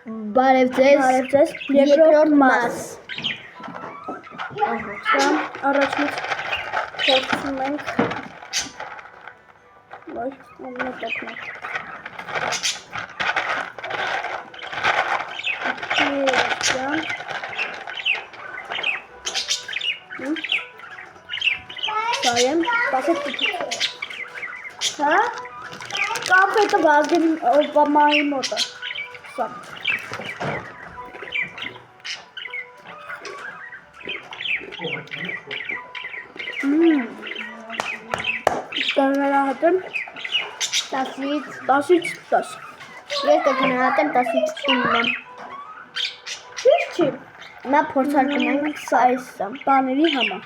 Բարև ձեզ, երկրորդ մաս։ Առաջինից փորձում ենք որ ամենատոպն Sayem, pasok dito. Ha? Kape ito bagay o pamahin mo to. Saan? Կանգնահատեմ 10-ից 10 Ես կգնահատեմ 10-ից 9 Ճիշտ չի Նա փորձարկում ենք այս բաների համար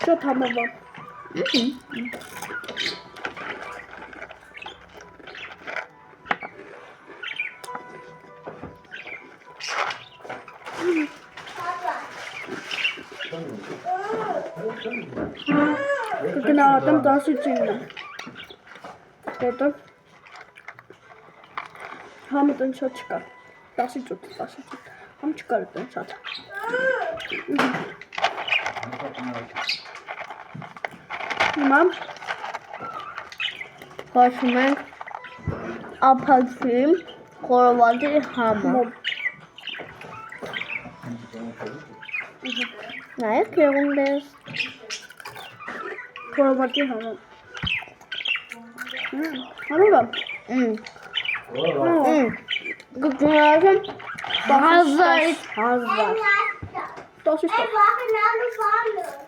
Շատ համավա Կգնահատեմ 10-ից 9 Հետո Համը տնդ շատ չկար 10-ից 8 Համ չկար տնդ շատ Հիմա Հաշվում ենք ափածի խորովածի համը Նայեք եղում դես Խորովածի համը Համը Կգնահատեմ 1000-ից 1000 10-ից 10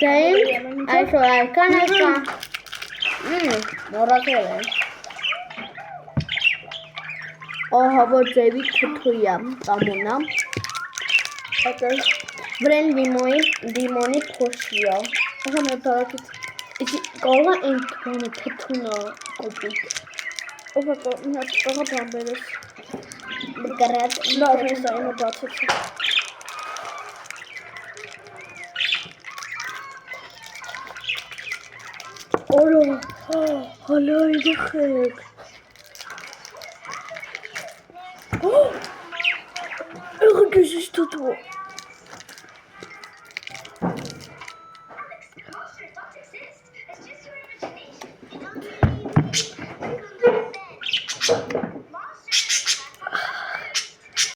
Դեին այսօր այրկան Մորակել է Ահավոր ձևի թթույա տամունա Վրեն դիմոնի փոշիա Ահա մեր տարակից Կողը ինք բանը թթունա կոպուտ Ով է մի հատ տղա բան բերես Գրած Լավ ես այնը բացեցի Օրո, հալա իրեխեք Եղեք ես իշ թթու